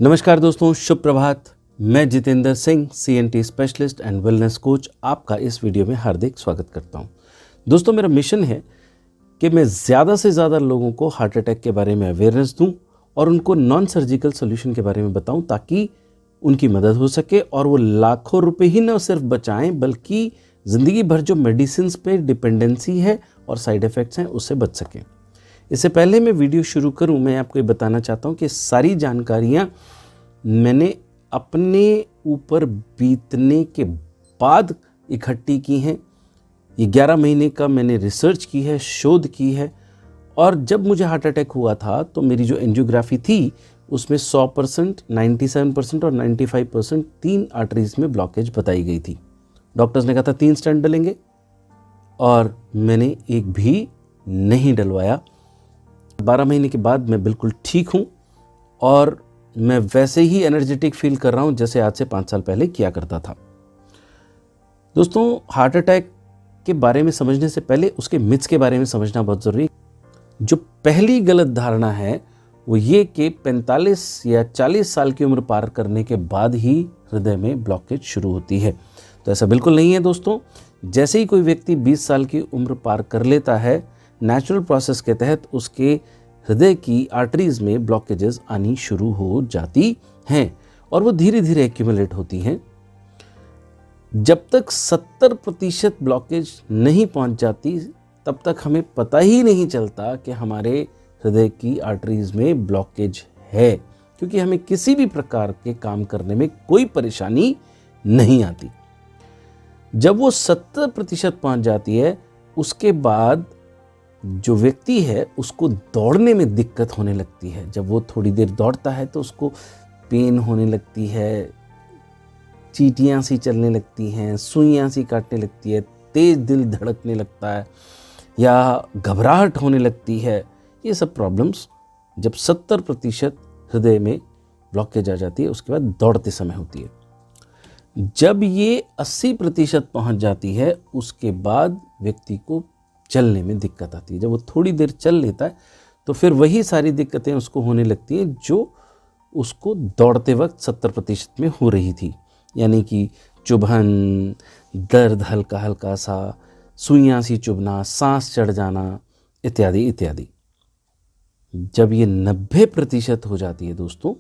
नमस्कार दोस्तों, शुभ प्रभात। मैं Jitendra Singh, CNT specialist and wellness coach, आपका इस वीडियो में हार्दिक स्वागत करता हूं। दोस्तों, मेरा मिशन है कि मैं ज़्यादा से ज़्यादा लोगों को हार्ट अटैक के बारे में अवेयरनेस दूं और उनको नॉन सर्जिकल सोल्यूशन के बारे में बताऊं ताकि उनकी मदद हो सके और वो लाखों रुपए ही न सिर्फ बचाएं बल्कि ज़िंदगी भर जो मेडिसिन पे डिपेंडेंसी है और साइड इफ़ेक्ट्स हैं उससे बच सकें। इससे पहले मैं वीडियो शुरू करूं, मैं आपको ये बताना चाहता हूं कि सारी जानकारियां मैंने अपने ऊपर बीतने के बाद इकट्ठी की हैं। ये 11 महीने का मैंने रिसर्च की है, शोध की है। और जब मुझे हार्ट अटैक हुआ था तो मेरी जो एंजियोग्राफी थी उसमें 100%, 97% और 95% 3 आर्टरीज में ब्लॉकेज बताई गई थी। डॉक्टर्स ने कहा था 3 स्टेंट डलेंगे और मैंने एक भी नहीं डलवाया। 12 महीने के बाद मैं बिल्कुल ठीक हूँ और मैं वैसे ही एनर्जेटिक फील कर रहा हूँ जैसे आज से 5 साल पहले किया करता था। दोस्तों, हार्ट अटैक के बारे में समझने से पहले उसके मिथ्स के बारे में समझना बहुत ज़रूरी है। जो पहली गलत धारणा है वो ये कि 45 या 40 साल की उम्र पार करने के बाद ही हृदय में ब्लॉकेज शुरू होती है। तो ऐसा बिल्कुल नहीं है दोस्तों। जैसे ही कोई व्यक्ति 20 साल की उम्र पार कर लेता है, नेचुरल प्रोसेस के तहत उसके हृदय की आर्टरीज में ब्लॉकेजेस आनी शुरू हो जाती हैं और वो धीरे धीरे एक्यूमुलेट होती हैं। जब तक 70% ब्लॉकेज नहीं पहुंच जाती तब तक हमें पता ही नहीं चलता कि हमारे हृदय की आर्टरीज में ब्लॉकेज है, क्योंकि हमें किसी भी प्रकार के काम करने में कोई परेशानी नहीं आती। जब वो 70% पहुंच जाती है उसके बाद जो व्यक्ति है उसको दौड़ने में दिक्कत होने लगती है। जब वो थोड़ी देर दौड़ता है तो उसको पेन होने लगती है, चींटियाँ सी चलने लगती हैं, सुइयाँ सी काटने लगती है, तेज दिल धड़कने लगता है या घबराहट होने लगती है। ये सब प्रॉब्लम्स जब 70% हृदय में ब्लॉकेज आ जाती है उसके बाद दौड़ते समय होती है। जब ये 80% पहुँच जाती है उसके बाद व्यक्ति को चलने में दिक्कत आती है। जब वो थोड़ी देर चल लेता है तो फिर वही सारी दिक्कतें उसको होने लगती हैं जो उसको दौड़ते वक्त 70% में हो रही थी, यानी कि चुभन, दर्द हल्का हल्का सा, सुइयां सी चुभना, सांस चढ़ जाना इत्यादि इत्यादि। जब ये 90% हो जाती है दोस्तों,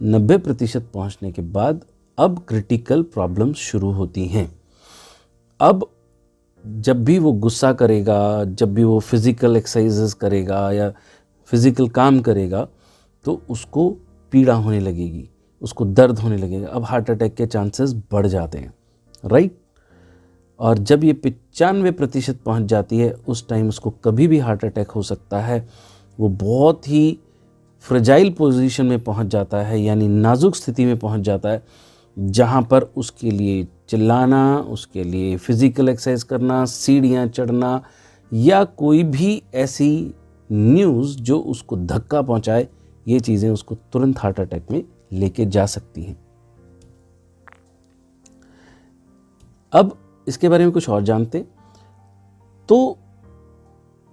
90% पहुंचने के बाद अब क्रिटिकल प्रॉब्लम्स शुरू होती हैं। अब जब भी वो गुस्सा करेगा, जब भी वो फिज़िकल एक्सरसाइजेस करेगा या फिज़िकल काम करेगा तो उसको पीड़ा होने लगेगी, उसको दर्द होने लगेगा। अब हार्ट अटैक के चांसेस बढ़ जाते हैं, राइट। और जब ये 95% पहुंच जाती है उस टाइम उसको कभी भी हार्ट अटैक हो सकता है। वो बहुत ही फ्रेजाइल पोजीशन में पहुंच जाता है, यानी नाजुक स्थिति में पहुंच जाता है, जहां पर उसके लिए चिल्लाना, उसके लिए फिज़िकल एक्सरसाइज करना, सीढ़ियाँ चढ़ना या कोई भी ऐसी न्यूज़ जो उसको धक्का पहुंचाए, ये चीज़ें उसको तुरंत हार्ट अटैक में लेके जा सकती हैं। अब इसके बारे में कुछ और जानते तो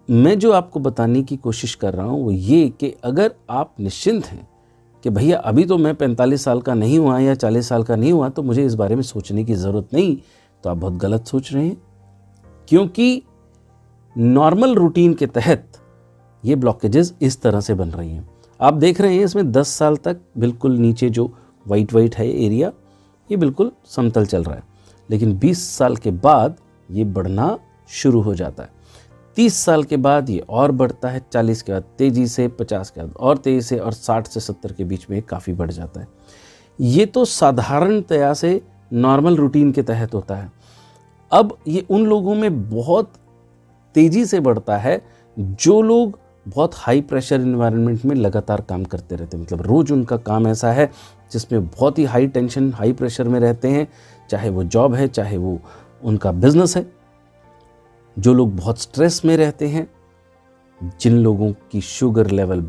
मैं जो आपको बताने की कोशिश कर रहा हूँ वो ये कि अगर आप निश्चिंत हैं कि भैया अभी तो मैं 45 साल का नहीं हुआ या 40 साल का नहीं हुआ तो मुझे इस बारे में सोचने की ज़रूरत नहीं, तो आप बहुत गलत सोच रहे हैं। क्योंकि नॉर्मल रूटीन के तहत ये ब्लॉकेजेस इस तरह से बन रही हैं। आप देख रहे हैं इसमें 10 साल तक बिल्कुल नीचे जो वाइट है एरिया, ये बिल्कुल समतल चल रहा है, लेकिन 20 साल के बाद ये बढ़ना शुरू हो जाता है। 30 साल के बाद ये और बढ़ता है, 40 के बाद तेज़ी से, 50 के बाद और तेज़ी से, और 60 से 70 के बीच में काफ़ी बढ़ जाता है। ये तो साधारणतया से नॉर्मल रूटीन के तहत होता है। अब ये उन लोगों में बहुत तेज़ी से बढ़ता है जो लोग बहुत हाई प्रेशर इन्वायरमेंट में लगातार काम करते रहते हैं। मतलब रोज़ उनका काम ऐसा है जिसमें बहुत ही हाई टेंशन, हाई प्रेशर में रहते हैं, चाहे वो जॉब है, चाहे वो उनका बिजनेस है। जो लोग बहुत स्ट्रेस में रहते हैं, जिन लोगों की शुगर लेवल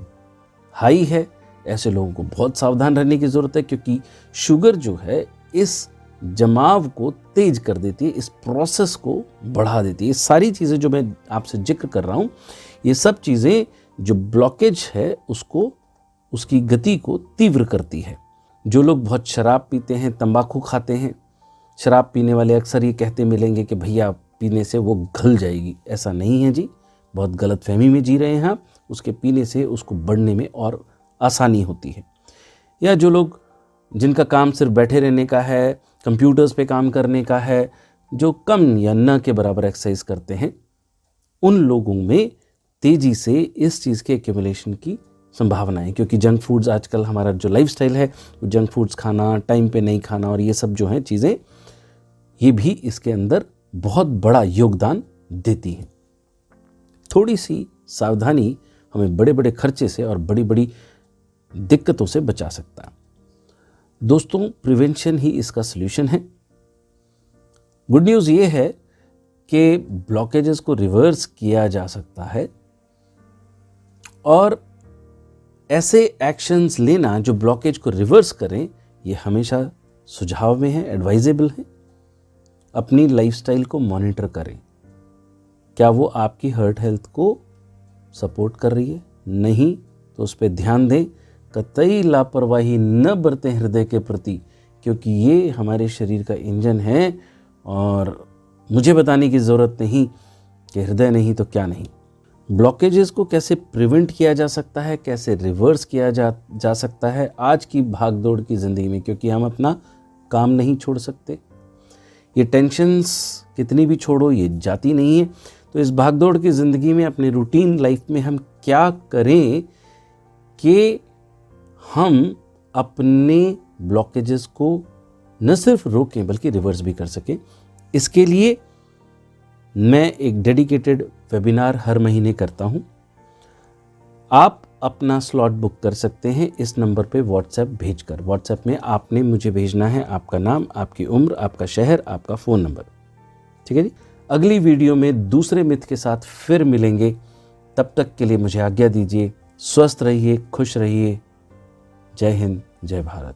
हाई है, ऐसे लोगों को बहुत सावधान रहने की ज़रूरत है, क्योंकि शुगर जो है इस जमाव को तेज कर देती है, इस प्रोसेस को बढ़ा देती है। ये सारी चीज़ें जो मैं आपसे जिक्र कर रहा हूँ, ये सब चीज़ें जो ब्लॉकेज है उसको उसकी गति को तीव्र करती है। जो लोग बहुत शराब पीते हैं, तंबाकू खाते हैं, शराब पीने वाले अक्सर ये कहते मिलेंगे कि भैया पीने से वो घुल जाएगी। ऐसा नहीं है जी, बहुत गलत फहमी में जी रहे हैं आप। उसके पीने से उसको बढ़ने में और आसानी होती है। या जो लोग जिनका काम सिर्फ बैठे रहने का है, कंप्यूटर्स पे काम करने का है, जो कम या न के बराबर एक्सरसाइज करते हैं, उन लोगों में तेजी से इस चीज़ के एक्यूमुलेशन की संभावना है। क्योंकि जंक फूड्स, आजकल हमारा जो लाइफस्टाइल है, जंक फूड्स खाना, टाइम पे नहीं खाना और ये सब जो हैं चीज़ें, ये भी इसके अंदर बहुत बड़ा योगदान देती हैं। थोड़ी सी सावधानी हमें बड़े बड़े खर्चे से और बड़ी बड़ी दिक्कतों से बचा सकता है। दोस्तों, प्रिवेंशन ही इसका सलूशन है। गुड न्यूज़ ये है कि ब्लॉकेजेस को रिवर्स किया जा सकता है और ऐसे एक्शंस लेना जो ब्लॉकेज को रिवर्स करें, ये हमेशा सुझाव में है, एडवाइजेबल है। अपनी लाइफस्टाइल को मॉनिटर करें। क्या वो आपकी हार्ट हेल्थ को सपोर्ट कर रही है? नहीं तो उस पर ध्यान दें। कतई लापरवाही न बरतें हृदय के प्रति, क्योंकि ये हमारे शरीर का इंजन है और मुझे बताने की ज़रूरत नहीं कि हृदय नहीं तो क्या नहीं। ब्लॉकेजेस को कैसे प्रिवेंट किया जा सकता है, कैसे रिवर्स किया जा सकता है आज की भागदौड़ की ज़िंदगी में, क्योंकि हम अपना काम नहीं छोड़ सकते। ये टेंशन्स कितनी भी छोड़ो, ये जाती नहीं है। तो इस भागदौड़ की ज़िंदगी में अपने रूटीन लाइफ में हम क्या करें कि हम अपने ब्लॉकेजेस को न सिर्फ रोकें बल्कि रिवर्स भी कर सकें। इसके लिए मैं एक डेडिकेटेड वेबिनार हर महीने करता हूं। आप अपना स्लॉट बुक कर सकते हैं इस नंबर पे व्हाट्सएप भेजकर। व्हाट्सएप में आपने मुझे भेजना है आपका नाम, आपकी उम्र, आपका शहर, आपका फ़ोन नंबर। ठीक है जी। अगली वीडियो में दूसरे मिथ के साथ फिर मिलेंगे। तब तक के लिए मुझे आज्ञा दीजिए। स्वस्थ रहिए, खुश रहिए। जय हिंद, जय भारत।